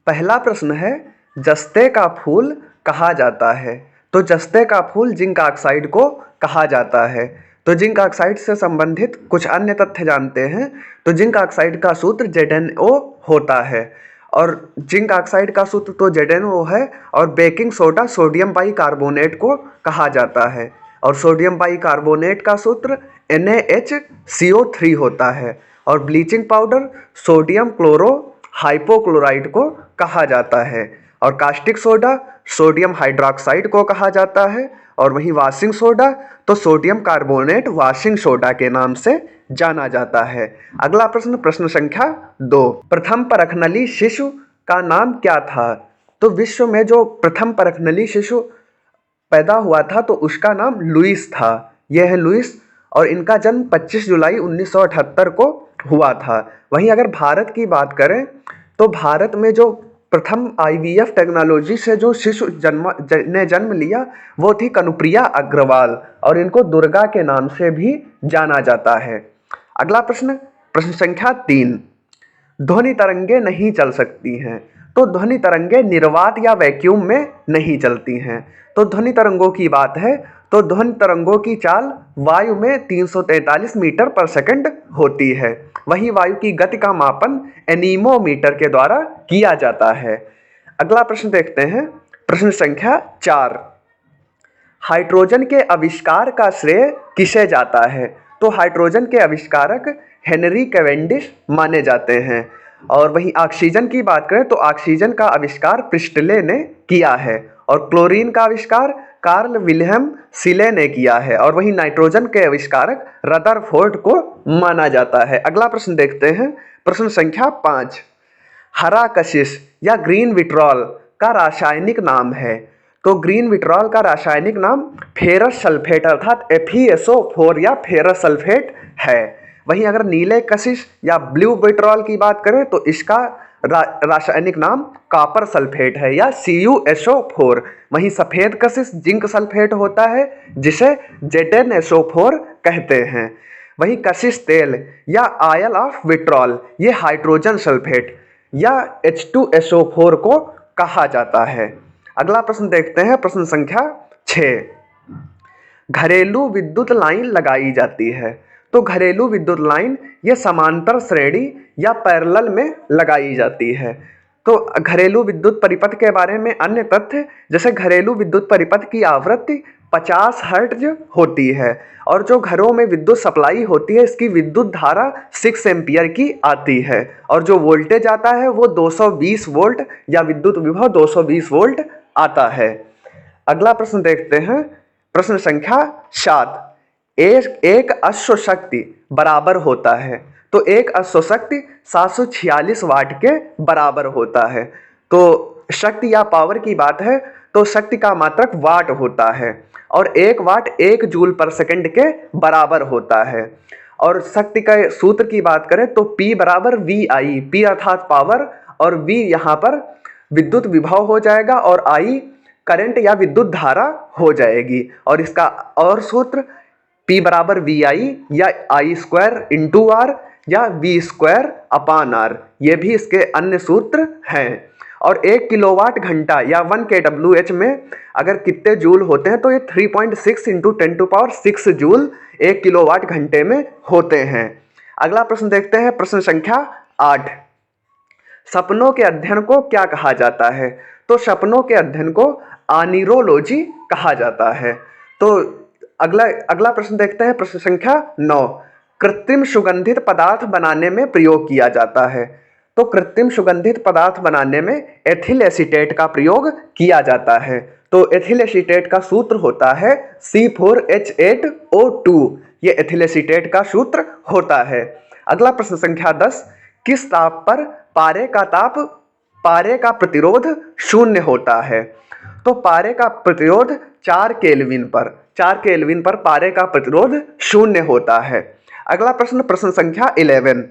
पहला प्रश्न है, जस्ते का फूल कहा जाता है। तो जस्ते का फूल जिंक ऑक्साइड को कहा जाता है। तो जिंक ऑक्साइड से संबंधित कुछ अन्य तथ्य जानते हैं। तो जिंक ऑक्साइड का सूत्र ZnO होता है, और जिंक ऑक्साइड का सूत्र तो ZnO है, और बेकिंग सोडा सोडियम बाइकार्बोनेट को कहा जाता है, और सोडियम बाइकार्बोनेट का सूत्र NaHCO3 होता है, और bleaching powder sodium chloro hypochloride को कहा जाता है, और कास्टिक सोडा सोडियम हाइड्रोक्साइड को कहा जाता है, और वहीं वाशिंग सोडा तो सोडियम कार्बोनेट वाशिंग सोडा के नाम से जाना जाता है। अगला प्रश्न, प्रश्न संख्या 2, प्रथम परखनली शिशु का नाम क्या था। तो विश्व में जो प्रथम परखनली शिशु पैदा हुआ था तो उसका नाम लुइस था। यह है लुइस, और इनका जन्म 25 जुलाई 1978 को हुआ था। वहीं अगर भारत की बात करें तो भारत में जो प्रथम IVF टेक्नोलॉजी से जो शिशु ने जन्म लिया वो थी कनुप्रिया अग्रवाल, और इनको दुर्गा के नाम से भी जाना जाता है। अगला प्रश्न, प्रश्न संख्या 3, ध्वनि तरंगे नहीं चल सकती हैं। तो ध्वनि तरंगे निर्वात या वैक्यूम में नहीं चलती हैं। तो ध्वनि तरंगों की बात है तो ध्वनि तरंगों की चाल वायु में 343 मीटर पर सेकंड होती है। वहीं वायु की गति का मापन एनीमोमीटर के द्वारा किया जाता है। अगला प्रश्न देखते हैं, प्रश्न संख्या 4, हाइड्रोजन के आविष्कार का श्रेय किसे जाता है। तो हाइड्रोजन के आविष्कारक हेनरी कैवेंडिश माने जाते हैं। और वहीं ऑक्सीजन की बात करें तो ऑक्सीजन का आविष्कार प्रिस्टले ने किया है, और क्लोरीन का आविष्कार कार्ल विल्हेम सीले ने किया है, और वहीं नाइट्रोजन के आविष्कारक रदरफोर्ड को माना जाता है। अगला प्रश्न देखते हैं, प्रश्न संख्या 5, हरा कशिश या ग्रीन विट्रॉल का रासायनिक नाम है। तो ग्रीन विट्रॉल का रासायनिक नाम फेरस सल्फेट अर्थात FeSO4 या फेरस सल्फेट है। वहीं अगर नीले कशिश या ब्लू विट्रॉल की बात करें तो इसका रासायनिक नाम कॉपर सल्फेट है या CuSO4। वहीं सफ़ेद कशिश जिंक सल्फेट होता है जिसे ZnSO4 कहते हैं। वहीं कशिश तेल या ऑयल ऑफ विट्रॉल ये हाइड्रोजन सल्फेट या H2SO4 को कहा जाता है। अगला प्रश्न देखते हैं, प्रश्न संख्या 6, घरेलू विद्युत लाइन लगाई जाती है। तो घरेलू विद्युत लाइन ये समांतर श्रेणी या पैरेलल में लगाई जाती है। तो घरेलू विद्युत परिपथ के बारे में अन्य तथ्य, जैसे घरेलू विद्युत परिपथ की आवृत्ति 50 हर्ट्ज होती है, और जो घरों में विद्युत सप्लाई होती है इसकी विद्युत धारा 6 एम्पियर की आती है, और जो वोल्टेज आता है वो 220 वोल्ट या विद्युत विभव 220 वोल्ट आता है। अगला प्रश्न देखते हैं, प्रश्न संख्या 7, एक अश्व शक्ति बराबर होता है। तो एक अश्व शक्ति 746 वाट के बराबर होता है। तो शक्ति या पावर की बात है तो शक्ति का मात्रक वाट होता है, और 1 वाट 1 जूल पर सेकंड के बराबर होता है। और शक्ति का सूत्र की बात करें तो P बराबर VI, P अर्थात पावर और V यहाँ पर विद्युत विभव हो जाएगा, और I करंट या विद्युत धारा हो जाएगी। और इसका और सूत्र P बराबर VI या I स्क्वायर इंटू R या V स्क्वायर अपान R, ये भी इसके अन्य सूत्र हैं। और 1 किलोवाट घंटा या 1 kWh में अगर कितने जूल होते हैं तो ये 3.6 इंटू 10⁶ जूल 1 किलोवाट घंटे में होते हैं। अगला प्रश्न देखते हैं, प्रश्न संख्या 8, सपनों के अध्ययन को क्या कहा जाता है। तो सपनों के अध्ययन को आनिरोलॉजी कहा जाता है। तो अगला प्रश्न देखते हैं, प्रश्न संख्या 9, कृत्रिम सुगंधित पदार्थ बनाने में प्रयोग किया जाता है। तो कृत्रिम सुगंधित पदार्थ बनाने में एथिल एसीटेट का प्रयोग किया जाता है। तो एथिल एसीटेट का सूत्र होता है C4H8O2, ये एथिल एसीटेट का सूत्र होता है। अगला प्रश्न संख्या 10, किस ताप पर पारे का प्रतिरोध शून्य होता है। तो पारे का प्रतिरोध 4 केल्विन पर पारे का प्रतिरोध शून्य होता है। अगला प्रश्न, प्रश्न संख्या 11,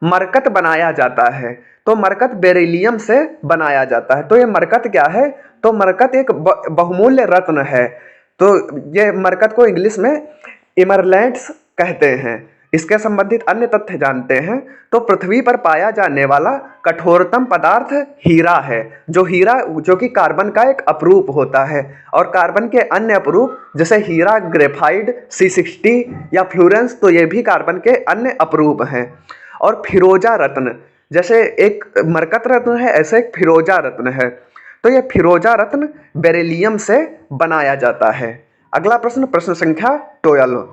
मरकत बनाया जाता है। तो मरकत बेरिलियम से बनाया जाता है। तो ये मरकत क्या है, तो मरकत एक बहुमूल्य रत्न है। तो ये मरकत को इंग्लिश में इमरलैंड्स कहते हैं। इसके संबंधित अन्य तथ्य जानते हैं तो पृथ्वी पर पाया जाने वाला कठोरतम पदार्थ हीरा है। जो कि कार्बन का एक अपरूप होता है, और कार्बन के अन्य अपरूप जैसे हीरा, ग्रेफाइट, C60 या फ्लोरेंस, तो ये भी कार्बन के अन्य अपरूप हैं। और फिरोजा रत्न, जैसे एक मरकत रत्न है ऐसे एक फिरोजा रत्न है, तो ये फिरोजा रत्न बेरिलियम से बनाया जाता है। अगला प्रश्न, प्रश्न संख्या 12,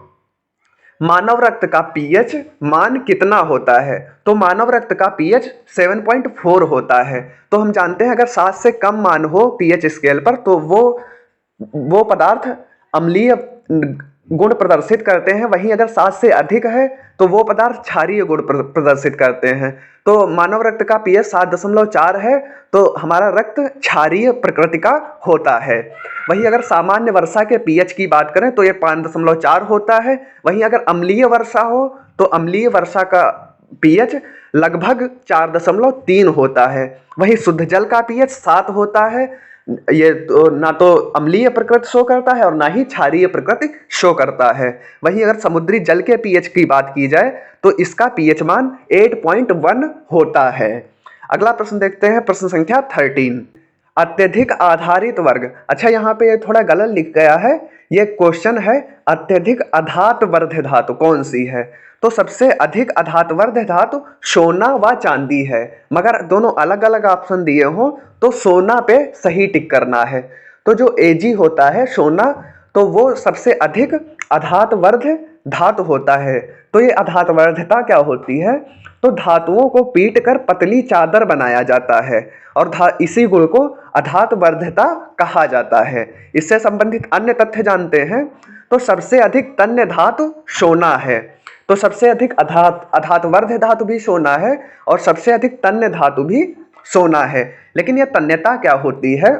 मानव रक्त का पीएच मान कितना होता है? तो मानव रक्त का पीएच 7.4 होता है। तो हम जानते हैं अगर 7 से कम मान हो पीएच स्केल पर तो वो पदार्थ अम्लीय गुण प्रदर्शित करते हैं, वहीं अगर 7 से अधिक है तो वो पदार्थ क्षारीय गुण प्रदर्शित करते हैं। तो मानव रक्त का पीएच 7.4 है, तो हमारा रक्त क्षारीय प्रकृति का होता है। वहीं अगर सामान्य वर्षा के पीएच की बात करें तो ये 5.4 होता है। वहीं अगर अम्लीय वर्षा हो तो अम्लीय वर्षा का पीएच लगभग 4.3 होता है। वहीं शुद्ध जल का पीएच 7 होता है। ये तो ना तो अम्लीय प्रकृति शो करता है और ना ही क्षारीय प्रकृति शो करता है। वहीं अगर समुद्री जल के पीएच की बात की जाए तो इसका पीएच मान 8.1 होता है। अगला प्रश्न देखते हैं, प्रश्न संख्या 13, अत्यधिक आधारित वर्ग। अच्छा, यहाँ पे ये थोड़ा गलत लिख गया है, ये क्वेश्चन है अत्यधिक अधातवर्ध्य धातु कौन सी है? तो सबसे अधिक अधातवर्ध्य धातु सोना व चांदी है, मगर दोनों अलग अलग ऑप्शन दिए हों तो सोना पे सही टिक करना है। तो जो Ag होता है सोना, तो वो सबसे अधिक अधातवर्ध्य धातु होता है। तो ये अधातवर्ध्यता क्या होती है? तो धातुओं को पीट कर पतली चादर बनाया जाता है और इसी गुण को अधातवर्ध्यता कहा जाता है। इससे संबंधित अन्य तथ्य जानते हैं तो सबसे अधिक तन्य धातु सोना है, तो सबसे अधिक अधातवर्ध्य धातु भी सोना है और सबसे अधिक तन्य धातु भी सोना है। लेकिन यह तन्यता क्या होती है?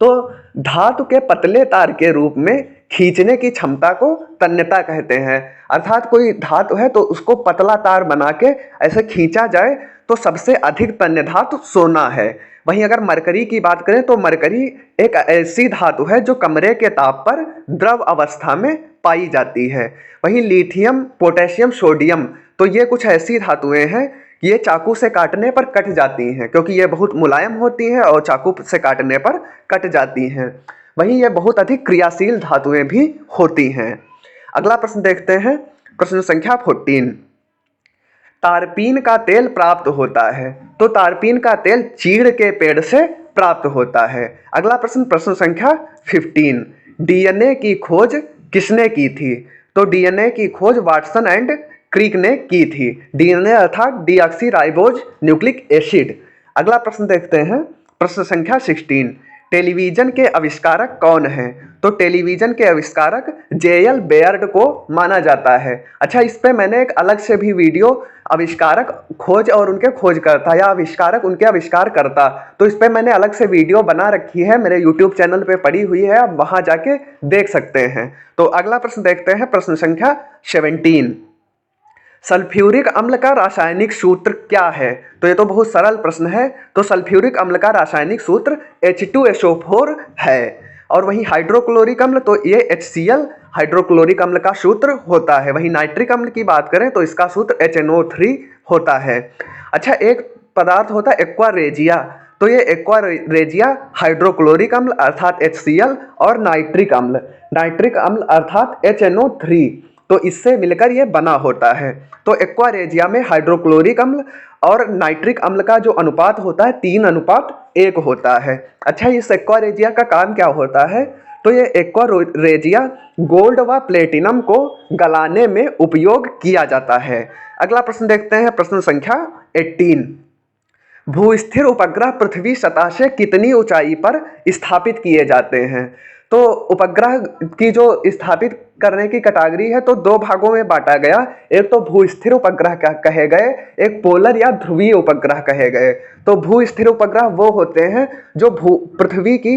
तो धातु के पतले तार के रूप में खींचने की क्षमता को तन्यता कहते हैं। अर्थात कोई धातु है तो उसको पतला तार बना के ऐसे खींचा जाए तो सबसे अधिक तन्य धातु सोना है। वहीं अगर मरकरी की बात करें तो मरकरी एक ऐसी धातु है जो कमरे के ताप पर द्रव अवस्था में पाई जाती है। वहीं लिथियम, पोटेशियम, सोडियम, तो ये कुछ ऐसी धातुएं हैं ये चाकू से काटने पर कट जाती हैं, क्योंकि ये बहुत मुलायम होती हैं और चाकू से काटने पर कट जाती हैं। वहीं ये बहुत अधिक क्रियाशील धातुएं भी होती हैं। अगला प्रश्न देखते हैं, प्रश्न संख्या 14, तारपीन का तेल प्राप्त होता है। तो तारपीन का तेल चीड़ के पेड़ से प्राप्त होता है। अगला प्रश्न, प्रश्न संख्या 15, डीएनए की खोज किसने की थी? तो डीएनए की खोज वाटसन एंड क्रिक ने की थी। डीएनए अर्थात डीऑक्सीराइबोज न्यूक्लिक एसिड। अगला प्रश्न देखते हैं, प्रश्न संख्या 16, टेलीविजन के आविष्कारक कौन है? तो टेलीविजन के आविष्कारक जेएल बेयर्ड को माना जाता है। अच्छा, इस पे मैंने एक अलग से भी वीडियो आविष्कारक खोज और उनके खोजकर्ता या आविष्कारक उनके आविष्कार करता, तो इस पे मैंने अलग से वीडियो बना रखी है, मेरे यूट्यूब चैनल पे पड़ी हुई है, आप वहां जाके देख सकते हैं। तो अगला प्रश्न देखते हैं, प्रश्न संख्या 17, सल्फ्यूरिक अम्ल का रासायनिक सूत्र क्या है? तो ये तो बहुत सरल प्रश्न है। तो सल्फ्यूरिक अम्ल का रासायनिक सूत्र H2SO4 है। और वहीं हाइड्रोक्लोरिक अम्ल, तो ये HCl हाइड्रोक्लोरिक अम्ल का सूत्र होता है। वहीं नाइट्रिक अम्ल की बात करें तो इसका सूत्र HNO3 होता है। अच्छा, एक पदार्थ होता है एक्वा रेजिया, तो ये एक्वा रेजिया हाइड्रोक्लोरिक अम्ल अर्थात HCl और नाइट्रिक अम्ल अर्थात HNO3, तो इससे मिलकर ये बना होता है। तो एक्वा रेजिया में हाइड्रोक्लोरिक अम्ल और नाइट्रिक अम्ल का जो अनुपात होता है 3:1 होता है। अच्छा, इस एक्वा रेजिया का काम क्या होता है? तो ये एक्वा रेजिया गोल्ड व प्लेटिनम को गलाने में उपयोग किया जाता है। अगला प्रश्न देखते हैं, प्रश्न संख्या 18, भूस्थिर उपग्रह पृथ्वी सतह से कितनी ऊंचाई पर स्थापित किए जाते हैं? तो उपग्रह की जो स्थापित करने की कैटेगरी है तो दो भागों में बांटा गया, एक तो भूस्थिर उपग्रह कहे गए, एक पोलर या ध्रुवीय उपग्रह कहे गए। तो भूस्थिर उपग्रह वो होते हैं जो पृथ्वी की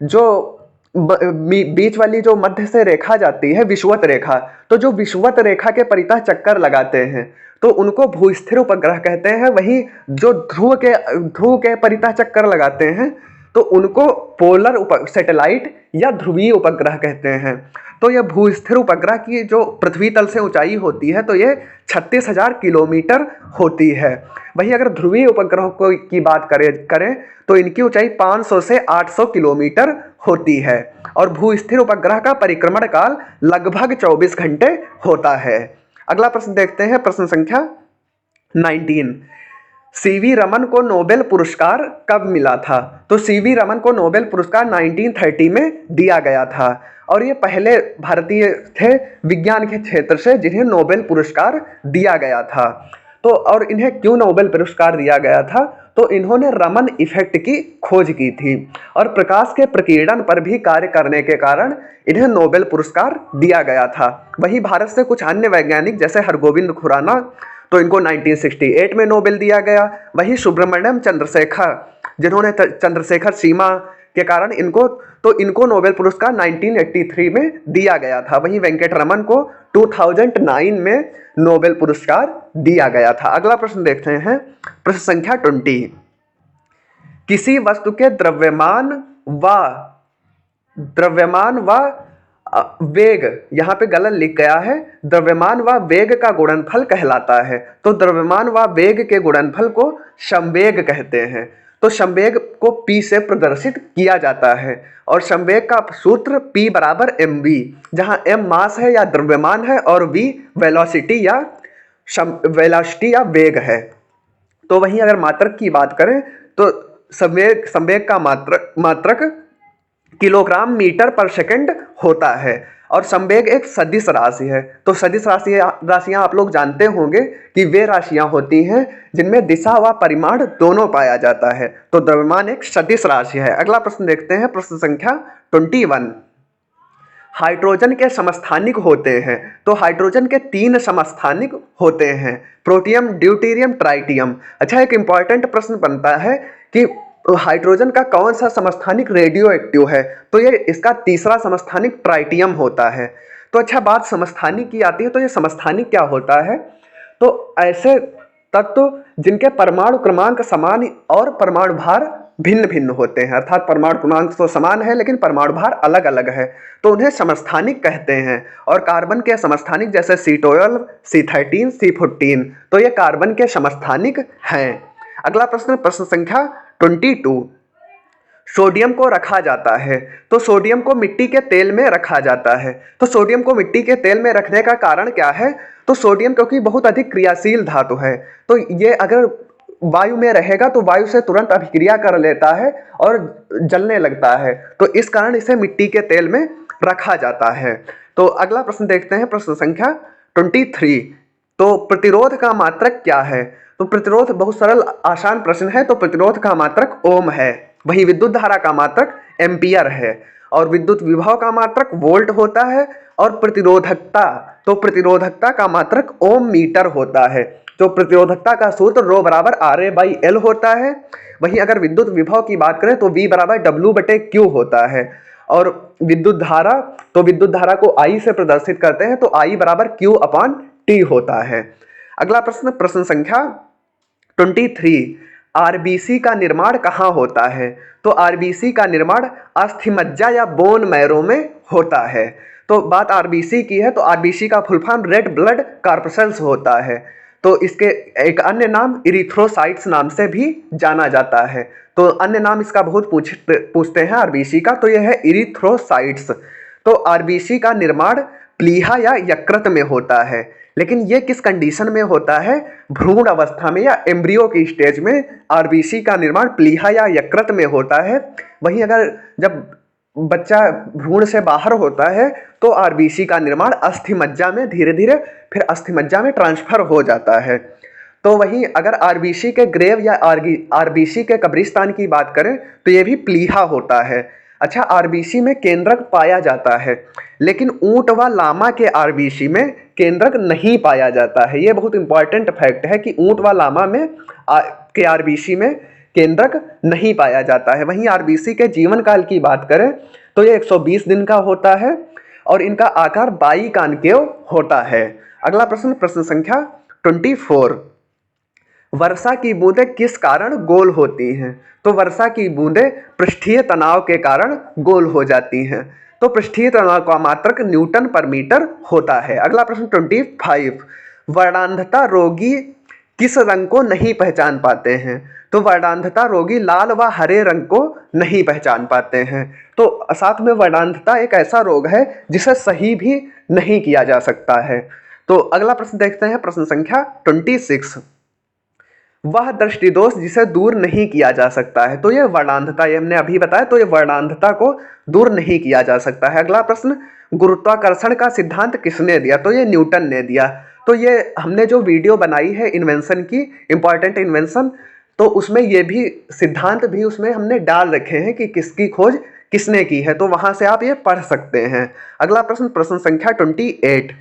जो बीच वाली जो मध्य से रेखा जाती है विषुवत रेखा, तो जो विषुवत रेखा के परितः चक्कर लगाते हैं तो उनको भूस्थिर उपग्रह कहते हैं। वहीं जो ध्रुव के परितः चक्कर लगाते हैं तो उनको पोलर सैटेलाइट या ध्रुवीय उपग्रह कहते हैं। तो यह भूस्थिर उपग्रह की जो पृथ्वी तल से ऊंचाई होती है तो ये 36,000 किलोमीटर होती है। वहीं अगर ध्रुवीय उपग्रहों को की बात करें तो इनकी ऊंचाई 500 से 800 किलोमीटर होती है और भूस्थिर उपग्रह का परिक्रमण काल लगभग 24 घंटे होता है। अगला प्रश्न देखते हैं, प्रश्न संख्या 19। सीवी रमन को नोबेल पुरस्कार कब मिला था? तो सीवी रमन को नोबेल पुरस्कार 1930 में दिया गया था और ये पहले भारतीय थे विज्ञान के क्षेत्र से जिन्हें नोबेल पुरस्कार दिया गया था। तो और इन्हें क्यों नोबेल पुरस्कार दिया गया था? तो इन्होंने रमन इफेक्ट की खोज की थी और प्रकाश के प्रकीर्णन पर भी कार्य करने के कारण इन्हें नोबेल पुरस्कार दिया गया था। वहीं भारत से कुछ अन्य वैज्ञानिक जैसे हरगोविंद खुराना, तो इनको 1968 में नोबेल दिया गया। वहीं सुब्रमण्यम चंद्रशेखर, जिन्होंने चंद्रशेखर सीमा के कारण इनको नोबेल पुरस्कार 1983 में दिया गया था। वहीं वेंकटरमन को 2009 में नोबेल पुरस्कार दिया गया था। अगला प्रश्न देखते हैं, प्रश्न संख्या 20। किसी वस्तु के द्रव्यमान व वेग, यहाँ पे गलत लिख गया है, द्रव्यमान व वेग का गुणनफल कहलाता है। तो द्रव्यमान व वेग के गुणनफल को संवेग कहते हैं। तो संवेग को P से प्रदर्शित किया जाता है और संवेग का सूत्र P बराबर mv, जहाँ m मास है या द्रव्यमान है और v वेलोसिटी या वेग है। तो वहीं अगर मात्रक की बात करें तो संवेग का मात्रक किलोग्राम मीटर पर सेकंड होता है और संवेग एक सदिश राशि है। तो सदिश राशियां आप लोग जानते होंगे कि वे राशियां होती हैं जिनमें दिशा व परिमाण दोनों पाया जाता है। तो द्रव्यमान एक सदिश राशि है। अगला प्रश्न देखते हैं, प्रश्न संख्या 21। हाइड्रोजन के समस्थानिक होते हैं। तो हाइड्रोजन के 3 समस्थानिक होते हैं, प्रोटियम, ड्यूटेरियम, ट्राइटियम। अच्छा, एक इंपॉर्टेंट प्रश्न बनता है कि हाइड्रोजन का कौन सा समस्थानिक रेडियो एक्टिव है? तो ये इसका तीसरा समस्थानिक ट्राइटियम होता है। तो अच्छा, बात समस्थानिक की आती है तो ये समस्थानिक क्या होता है? तो ऐसे तत्व जिनके परमाणु क्रमांक समान और परमाणु भार भिन्न भिन्न होते हैं, अर्थात परमाणु क्रमांक तो समान है लेकिन परमाणु भार अलग अलग है, तो उन्हें समस्थानिक कहते हैं। और कार्बन के समस्थानिक जैसे C12, C13, C14, तो ये कार्बन के समस्थानिक हैं। अगला प्रश्न, प्रश्न संख्या 22। सोडियम को रखा जाता है। तो सोडियम को मिट्टी के तेल में रखा जाता है। तो सोडियम को मिट्टी के तेल में रखने का कारण क्या है? तो सोडियम क्योंकि बहुत अधिक क्रियाशील धातु है, तो ये अगर वायु में रहेगा तो वायु से तुरंत अभिक्रिया कर लेता है और जलने लगता है, तो इस कारण इसे मिट्टी के तेल में रखा जाता है। तो अगला प्रश्न देखते हैं, प्रश्न संख्या 23। तो प्रतिरोध का मात्रक क्या है? तो प्रतिरोध बहुत सरल आसान प्रश्न है। तो प्रतिरोध का मात्रक ओम है। वही विद्युत धारा का मात्रक एम्पियर है और विद्युत विभव का मात्रक वोल्ट होता है। और प्रतिरोधकता, तो प्रतिरोधकता का मात्रक ओम मीटर होता है। तो प्रतिरोधकता का सूत्र रो बराबर RA/L होता है। वहीं अगर विद्युत विभव की बात करें तो V बराबर W/Q होता है। और विद्युत धारा, तो विद्युत धारा को I से प्रदर्शित करते हैं, तो I बराबर Q/T होता है। अगला प्रश्न, प्रश्न संख्या 23। आरबीसी का निर्माण कहाँ होता है? तो आरबीसी का निर्माण अस्थिमज्जा या बोन मैरो में होता है। तो बात आरबीसी की है तो आरबीसी का फुल फॉर्म रेड ब्लड कार्पसेल्स होता है। तो इसके एक अन्य नाम इरिथ्रोसाइट्स नाम से भी जाना जाता है। तो अन्य नाम इसका बहुत पूछते हैं आरबीसी का, तो यह है इरिथ्रोसाइट्स। तो आरबीसी का निर्माण प्लीहा या यकृत में होता है, लेकिन ये किस कंडीशन में होता है? भ्रूण अवस्था में या एम्ब्रियो की स्टेज में आरबीसी का निर्माण प्लीहा या यकृत में होता है। वहीं अगर जब बच्चा भ्रूण से बाहर होता है तो आरबीसी का निर्माण अस्थिमज्जा में धीरे धीरे फिर अस्थिमज्जा में ट्रांसफर हो जाता है। तो वहीं अगर आरबीसी के ग्रेव या आरबीसी के कब्रिस्तान की बात करें तो ये भी प्लीहा होता है। अच्छा, आरबीसी में केंद्रक पाया जाता है, लेकिन ऊंट व लामा के आरबीसी में केंद्रक नहीं पाया जाता है। ये बहुत इंपॉर्टेंट फैक्ट है कि ऊंट व लामा में के आरबीसी में केंद्रक नहीं पाया जाता है। वहीं आरबीसी के जीवन काल की बात करें तो ये 120 दिन का होता है और इनका आकार बाई कॉनकेव होता है। अगला प्रश्न, प्रश्न संख्या 24। वर्षा की बूंदें किस कारण गोल होती हैं? तो वर्षा की बूंदें पृष्ठीय तनाव के कारण गोल हो जाती हैं। तो पृष्ठीय तनाव का मात्रक न्यूटन पर मीटर होता है। अगला प्रश्न 25, वर्णांधता रोगी किस रंग को नहीं पहचान पाते हैं? तो वर्णांधता रोगी लाल व हरे रंग को नहीं पहचान पाते हैं। तो साथ में वर्णांधता एक ऐसा रोग है जिसे सही भी नहीं किया जा सकता है। तो अगला प्रश्न देखते हैं, प्रश्न संख्या 26, वह दृष्टि दोष जिसे दूर नहीं किया जा सकता है। तो ये वर्णांधता, ये हमने अभी बताया, तो ये वर्णांधता को दूर नहीं किया जा सकता है। अगला प्रश्न, गुरुत्वाकर्षण का सिद्धांत किसने दिया? तो ये न्यूटन ने दिया। तो ये हमने जो वीडियो बनाई है इन्वेंशन की, इंपॉर्टेंट इन्वेंशन, तो उसमें ये भी सिद्धांत भी उसमें हमने डाल रखे हैं कि किसकी खोज किसने की है, तो वहां से आप ये पढ़ सकते हैं। अगला प्रश्न, प्रश्न संख्या 28,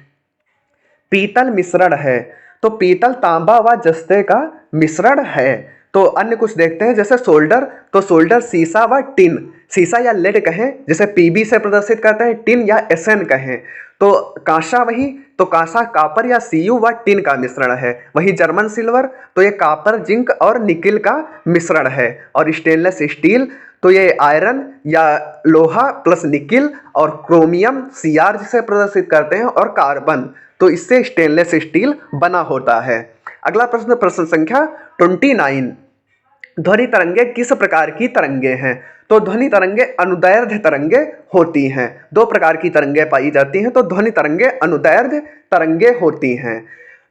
पीतल मिश्रण है। तो पीतल तांबा व जस्ते का मिश्रण है। तो अन्य कुछ देखते हैं, जैसे सोल्डर, तो सोल्डर सीसा व टिन, सीसा या लेड कहें, जैसे पीबी से प्रदर्शित करते हैं, टिन या एसएन कहें। तो कांसा, वही तो कांसा कापर या सीयू व टिन का मिश्रण है। वही जर्मन सिल्वर, तो ये कापर जिंक और निकिल का मिश्रण है। और स्टेनलेस स्टील, तो ये आयरन या लोहा प्लस निकिल और क्रोमियम सीआर जिसे प्रदर्शित करते हैं, और कार्बन, तो इससे स्टेनलेस स्टील बना होता है। अगला प्रश्न, प्रश्न संख्या 29, ध्वनि तरंगे किस प्रकार की तरंगे हैं? तो ध्वनि तरंगे अनुदैर्ध्य तरंगे होती हैं। दो प्रकार की तरंगे पाई जाती हैं, तो ध्वनि तरंगे अनुदैर्ध्य तरंगे होती हैं।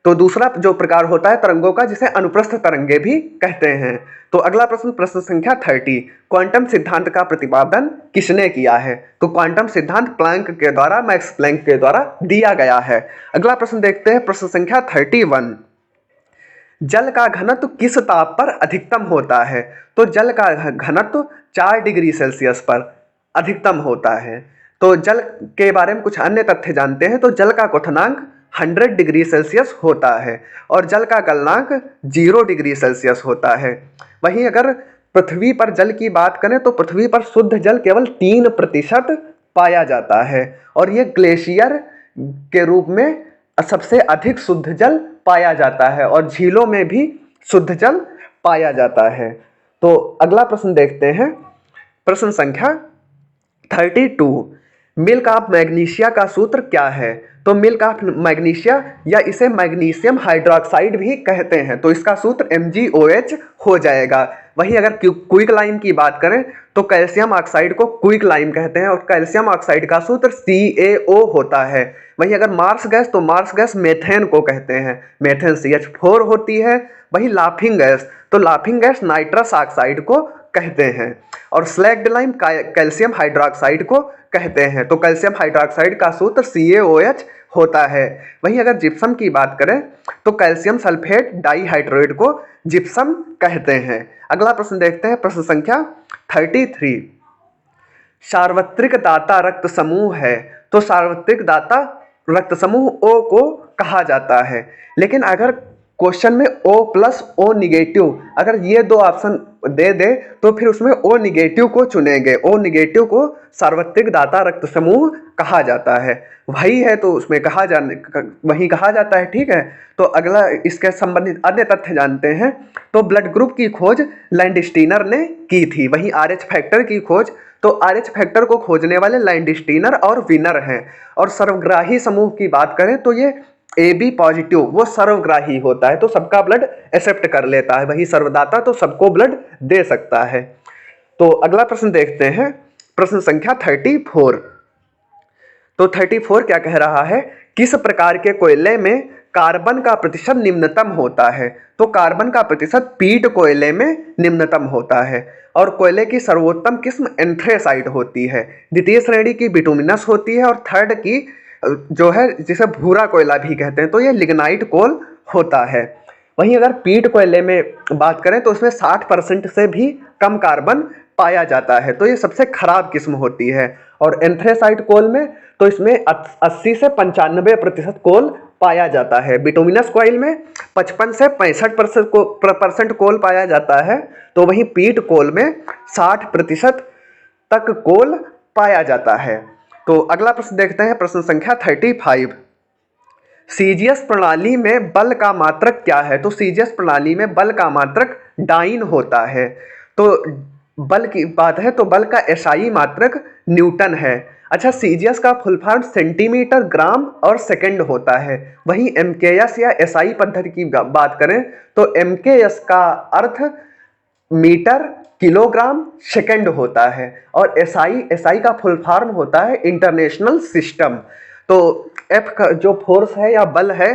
तो दूसरा जो प्रकार होता है तरंगों का, जिसे अनुप्रस्थ तरंगे भी कहते हैं। तो अगला प्रश्न, प्रश्न संख्या 30, क्वांटम सिद्धांत का प्रतिपादन किसने किया है? तो क्वांटम सिद्धांत प्लैंक के द्वारा, मैक्स प्लैंक के द्वारा दिया गया है। अगला प्रश्न देखते हैं, प्रश्न संख्या 31, जल का घनत्व किस ताप पर अधिकतम होता है? तो जल का घनत्व 4 डिग्री सेल्सियस पर अधिकतम होता है। तो जल के बारे में कुछ अन्य तथ्य जानते हैं। तो जल का क्वथनांक 100 डिग्री सेल्सियस होता है और जल का गलनांक 0 डिग्री सेल्सियस होता है। वहीं अगर पृथ्वी पर जल की बात करें तो पृथ्वी पर शुद्ध जल केवल 3% पाया जाता है और ये ग्लेशियर के रूप में सबसे अधिक शुद्ध जल पाया जाता है और झीलों में भी शुद्ध जल पाया जाता है। तो अगला प्रश्न देखते हैं, प्रश्न संख्या 32, मिल्क ऑफ मैग्नीशिया का सूत्र क्या है? तो मिल्क ऑफ मैग्नीशिया या इसे मैग्नीशियम हाइड्रोक्साइड भी कहते हैं, तो इसका सूत्र MgOH हो जाएगा। वहीं अगर क्विक लाइम की बात करें तो कैल्शियम ऑक्साइड को क्विक लाइम कहते हैं और कैल्शियम ऑक्साइड का सूत्र CaO होता है। वहीं अगर मार्स गैस, तो मार्स गैस मेथेन को कहते हैं, मेथेन CH4 होती है। वहीं लाफिंग गैस, तो लाफिंग गैस नाइट्रस ऑक्साइड को कहते हैं और स्लैग्ड लाइम कैल्शियम हाइड्रोक्साइड को कहते हैं। तो कैल्शियम हाइड्रोक्साइड का सूत्र CaOH होता है। वहीं अगर जिप्सम की बात करें तो कैल्शियम सल्फेट डाइहाइड्रोइड को जिप्सम कहते हैं। अगला प्रश्न देखते हैं, प्रश्न संख्या 33, सार्वत्रिक दाता रक्त समूह है। तो सार्वत्रिक दाता रक्त समूह O को कहा जाता है, लेकिन अगर क्वेश्चन में O+O निगेटिव अगर ये दो ऑप्शन दे दे तो फिर उसमें O निगेटिव को चुनेंगे। O निगेटिव को सार्वत्रिक दाता रक्त समूह कहा जाता है, वही है तो उसमें वही कहा जाता है। ठीक है, तो अगला इसके संबंधित अन्य तथ्य जानते हैं। तो ब्लड ग्रुप की खोज लैंडस्टीनर ने की थी। वहीं RH फैक्टर की खोज, तो RH फैक्टर को खोजने वाले लैंडस्टीनर और विनर हैं। और सर्वग्राही समूह की बात करें तो ये AB पॉजिटिव वो सर्वग्राही होता है, तो सबका ब्लड एक्सेप्ट कर लेता है। वही सर्वदाता तो सबको ब्लड दे सकता है। तो अगला प्रश्न देखते हैं, प्रश्न संख्या 34। तो 34 क्या कह रहा है, किस प्रकार के कोयले में कार्बन का प्रतिशत निम्नतम होता है? तो कार्बन का प्रतिशत पीट कोयले में निम्नतम होता है और कोयले की सर्वोत्तम किस्म एंथ्रेसाइट होती है। द्वितीय श्रेणी की बिटुमिनस होती है और थर्ड की जो है जिसे भूरा कोयला भी कहते हैं, तो ये लिग्नाइट कोल होता है। वहीं अगर पीट कोयले में बात करें तो उसमें 60% से भी कम कार्बन पाया जाता है, तो ये सबसे खराब किस्म होती है। और एंथ्रेसाइट कोल में तो इसमें 80 से 95% कोल पाया जाता है। बिटुमिनस कोयल में 55 से 65% कोल पाया जाता है, तो वहीं पीट कोल में 60% तक कोल पाया जाता है। तो अगला प्रश्न देखते हैं, प्रश्न संख्या 35, सीजीएस प्रणाली में बल का मात्रक क्या है? तो सीजीएस प्रणाली में बल का मात्रक डाइन होता है। तो बल की बात है तो बल का एसआई मात्रक न्यूटन है। अच्छा, सीजीएस का फुल फॉर्म सेंटीमीटर, ग्राम और सेकंड होता है। वहीं एमकेएस या एसआई पद्धति की बात करें तो एमकेएस का अर्थ मीटर, किलोग्राम, सेकंड होता है और एसआई का फुल फॉर्म होता है इंटरनेशनल सिस्टम। तो एफ का जो फोर्स है या बल है,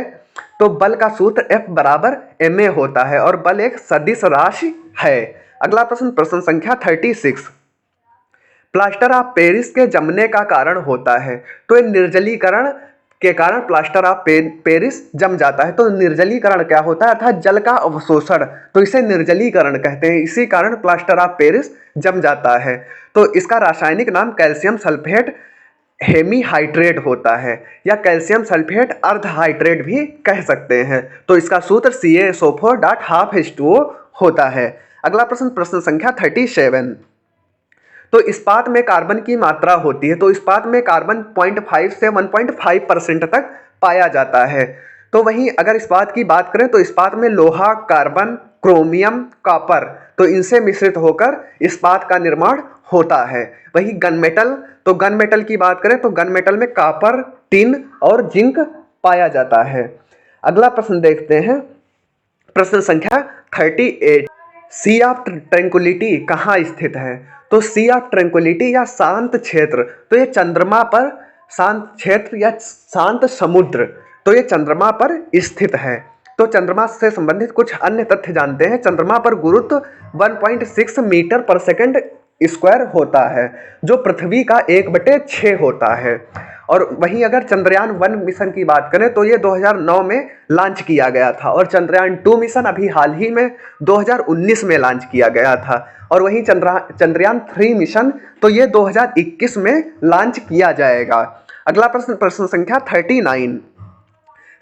तो बल का सूत्र एफ बराबर ma होता है और बल एक सदिश राशि है। अगला प्रश्न, प्रश्न संख्या 36, प्लास्टर ऑफ पेरिस के जमने का कारण होता है। तो ये निर्जलीकरण के कारण प्लास्टर ऑफ पेरिस जम जाता है। तो निर्जलीकरण क्या होता है? अर्थात जल का अवशोषण, तो इसे निर्जलीकरण कहते हैं। इसी कारण प्लास्टर ऑफ पेरिस जम जाता है। तो इसका रासायनिक नाम कैल्शियम सल्फेट हेमीहाइड्रेट होता है या कैल्शियम सल्फेट अर्धहाइड्रेट भी कह सकते हैं। तो इसका सूत्र CaSO4.12H2O होता है। अगला प्रश्न, प्रश्न संख्या 37, तो इस्पात में कार्बन की मात्रा होती है। तो इस्पात में कार्बन 0.5 से 1.5% तक पाया जाता है। तो वहीं अगर इस्पात की बात करें तो इस्पात में लोहा, कार्बन, क्रोमियम, कॉपर, तो इनसे मिश्रित होकर इस्पात का निर्माण होता है। वहीं गन मेटल, तो गन मेटल की बात करें तो गन मेटल में कॉपर, टिन और जिंक पाया जाता है। अगला प्रश्न देखते हैं, प्रश्न संख्या 38, सी ऑफ ट्रैंक्विलिटी कहाँ स्थित है? तो सी ऑफ ट्रैंक्विलिटी या शांत क्षेत्र, तो ये चंद्रमा पर शांत क्षेत्र या शांत समुद्र, तो ये चंद्रमा पर स्थित है। तो चंद्रमा से संबंधित कुछ अन्य तथ्य जानते हैं। चंद्रमा पर गुरुत्व 1.6 मीटर पर सेकंड स्क्वायर होता है, जो पृथ्वी का 1/6 होता है। और वहीं अगर चंद्रयान 1 मिशन की बात करें तो ये 2009 में लॉन्च किया गया था और चंद्रयान 2 मिशन अभी हाल ही में 2019 में लॉन्च किया गया था। और वहीं चंद्रयान 3 मिशन तो ये 2021 में लॉन्च किया जाएगा। अगला प्रश्न, प्रश्न संख्या 39,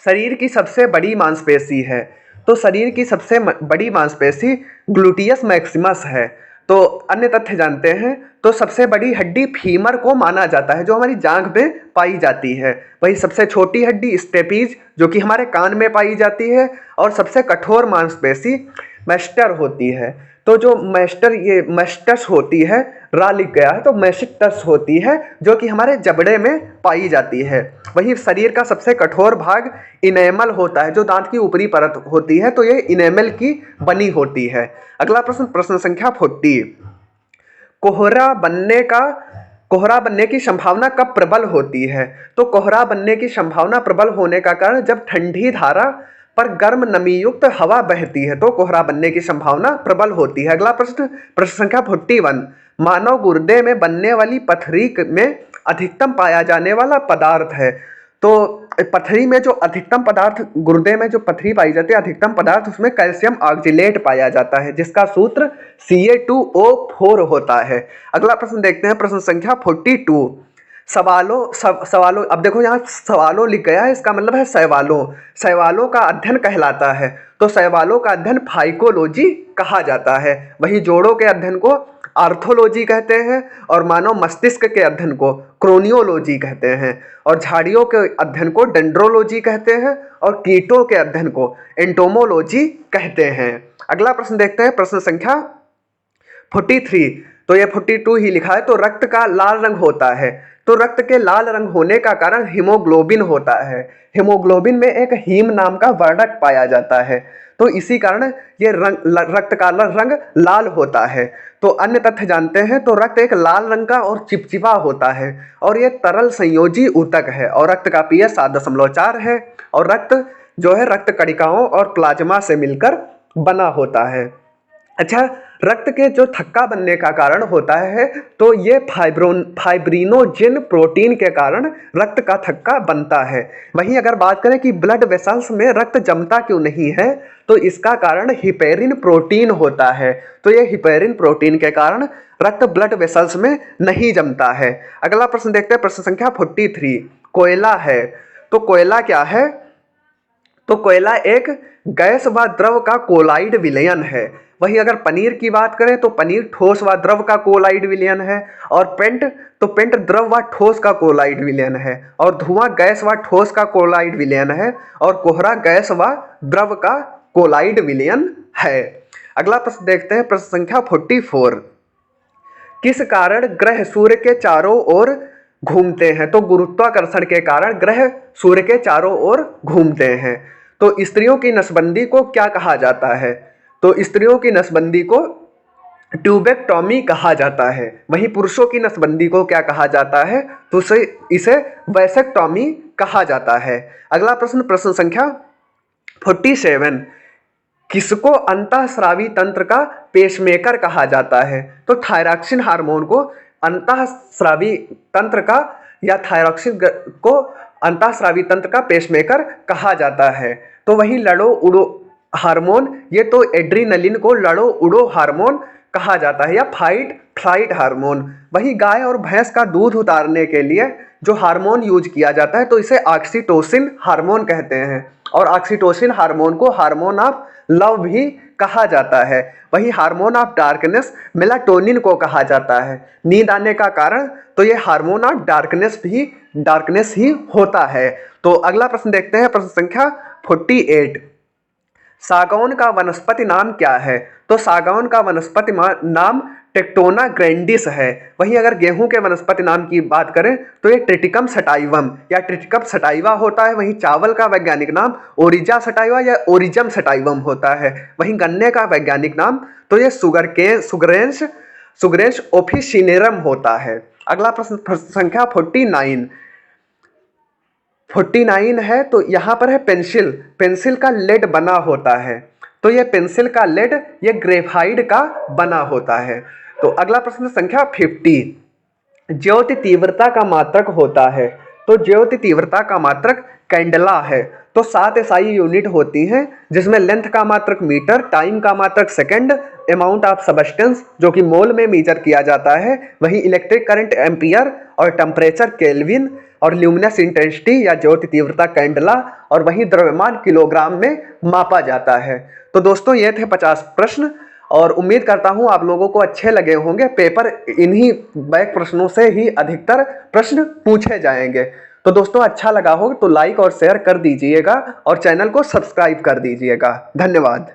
शरीर की सबसे बड़ी मांसपेशी है। तो शरीर की सबसे बड़ी मांसपेशी ग्लूटियस मैक्सिमस है। तो अन्य तथ्य जानते हैं, तो सबसे बड़ी हड्डी फीमर को माना जाता है, जो हमारी जांघ में पाई जाती है। वही सबसे छोटी हड्डी स्टेपीज, जो कि हमारे कान में पाई जाती है। और सबसे कठोर मांसपेशी मैस्टर होती है। तो जो ये मैस्टस होती है, रा लिख गया है तो मैस्टस होती है, जो कि हमारे जबड़े में पाई जाती है। वही शरीर का सबसे कठोर भाग इनेमल होता है, जो दांत की ऊपरी परत होती है, तो ये इनेमल की बनी होती है। अगला प्रश्न, प्रश्न संख्या 40, कोहरा बनने की संभावना कब प्रबल होती है? तो कोहरा बनने की संभावना प्रबल होने का कारण जब ठंडी धारा पर गर्म नमीयुक्त हवा बहती है, तो कोहरा बनने की संभावना प्रबल होती है। अगला प्रश्न, प्रश्न संख्या 41, मानव गुर्दे में बनने वाली पथरी में अधिकतम पाया जाने वाला पदार्थ है। तो पथरी में जो अधिकतम पदार्थ, गुर्दे में जो पथरी पाई जाती है अधिकतम पदार्थ, उसमें कैल्शियम ऑक्जिलेट पाया जाता है, जिसका सूत्र Ca2O4 होता है। अगला प्रश्न देखते हैं, प्रश्न संख्या 42, सवालों अब देखो यहाँ सवालों लिख गया है, इसका मतलब है सवालों का अध्ययन कहलाता है। तो सवालों का अध्ययन फाइकोलॉजी कहा जाता है। वही जोड़ों के अध्ययन को आर्थोलॉजी कहते हैं और मानव मस्तिष्क के अध्ययन को क्रोनियोलॉजी कहते हैं और झाड़ियों के अध्ययन को डेंड्रोलॉजी कहते हैं और कीटों के अध्ययन को एंटोमोलॉजी कहते हैं। अगला प्रश्न देखते हैं, प्रश्न संख्या 43, तो ये 42 ही लिखा है। तो रक्त का लाल रंग होता है। तो रक्त के लाल रंग होने का कारण हीमोग्लोबिन होता है। हीमोग्लोबिन में एक हीम नाम का वर्णक पाया जाता है, तो इसी कारण ये रक्त का रंग लाल होता है। तो अन्य तथ्य जानते हैं, तो रक्त एक लाल रंग का और चिपचिपा होता है और ये तरल संयोजी ऊतक है और रक्त का pH 7.4 है और रक्त जो है रक्त कणिकाओं और प्लाज्मा से मिलकर बना होता है। अच्छा, रक्त के जो थक्का बनने का कारण होता है, तो ये फाइब्रिनोजेन प्रोटीन के कारण रक्त का थक्का बनता है। वहीं अगर बात करें कि ब्लड वेसल्स में रक्त जमता क्यों नहीं है, तो इसका कारण हिपेरिन प्रोटीन होता है। तो ये हिपेरिन प्रोटीन के कारण रक्त ब्लड वेसल्स में नहीं जमता है। अगला प्रश्न देखते हैं, प्रश्न संख्या 43, कोयला है। तो कोयला क्या है? तो कोयला एक गैस व द्रव का कोलाइड विलयन है। वहीं अगर पनीर की बात करें तो पनीर ठोस व द्रव का कोलाइड विलयन है। और पेंट द्रव व ठोस का कोलाइड विलयन है। और धुआं गैस व ठोस का कोलाइड विलयन है। और कोहरा गैस व द्रव का कोलाइड विलयन है। अगला प्रश्न देखते हैं, प्रश्न संख्या 44। किस कारण ग्रह सूर्य के चारों ओर घूमते हैं? तो गुरुत्वाकर्षण के कारण ग्रह सूर्य के चारों ओर घूमते हैं। तो स्त्रियों की नसबंदी को क्या कहा जाता है? तो स्त्रियों की नसबंदी को ट्यूबेक्टॉमी कहा जाता है। वहीं पुरुषों की नसबंदी को क्या कहा जाता है? तो इसे वैसेक्टॉमी कहा जाता है। अगला प्रश्न, प्रश्न संख्या 47। किसको अंतःस्रावी तंत्र का पेसमेकर कहा जाता है? तो थायरॉक्सिन हार्मोन को अंतःस्रावी तंत्र का या थायरॉक्सिन को अंतःस्रावी तंत्र का पेसमेकर कहा जाता है। तो वहीं लड़ो उड़ो हार्मोन, ये तो एड्रीनलिन को लड़ो उड़ो हार्मोन कहा जाता है या फाइट फ्लाइट हार्मोन। वहीं गाय और भैंस का दूध उतारने के लिए जो हार्मोन यूज किया जाता है तो इसे ऑक्सीटोसिन हार्मोन कहते हैं। और ऑक्सीटोसिन हार्मोन को हार्मोन ऑफ लव भी कहा जाता है। वहीं हार्मोन ऑफ डार्कनेस मेलाटोनिन को कहा जाता है। नींद आने का कारण तो ये हार्मोन ऑफ डार्कनेस ही होता है। तो अगला प्रश्न देखते हैं, प्रश्न संख्या 48। सागौन का वनस्पति नाम क्या है? तो सागौन का वनस्पति नाम टेक्टोना ग्रैंडिस है। वहीं अगर गेहूं के वनस्पति नाम की बात करें तो ये ट्रिटिकम सटाइवम या ट्रिटिकम सटाइवा होता है। वहीं चावल का वैज्ञानिक नाम ओरिजा सटाइवा या ओरिजम सटाइवम होता है। वहीं गन्ने का वैज्ञानिक नाम तो ये सुगरेंस ओफिसिनेरम होता है। अगला प्रश्न संख्या 49 है। तो यहाँ पर है पेंसिल का लेड बना होता है। तो ये पेंसिल का लेड ये ग्रेफाइट का बना होता है। तो अगला प्रश्न संख्या 50। ज्योति तीव्रता का मात्रक होता है। तो ज्योति तीव्रता का मात्रक कैंडला है। तो 7 SI यूनिट होती हैं जिसमें लेंथ का मात्रक मीटर, टाइम का मात्रक सेकंड, अमाउंट ऑफ सबस्टेंस जो कि मोल में मेजर किया जाता है, वही इलेक्ट्रिक करंट एम्पियर और टेम्परेचर केल्विन और ल्यूमिनस इंटेंसिटी या ज्योति तीव्रता कैंडला और वही द्रव्यमान किलोग्राम में मापा जाता है। तो दोस्तों ये थे 50 प्रश्न और उम्मीद करता हूँ आप लोगों को अच्छे लगे होंगे। पेपर इन्हीं बैक प्रश्नों से ही अधिकतर प्रश्न पूछे जाएंगे। तो दोस्तों अच्छा लगा हो तो लाइक और शेयर कर दीजिएगा और चैनल को सब्सक्राइब कर दीजिएगा। धन्यवाद।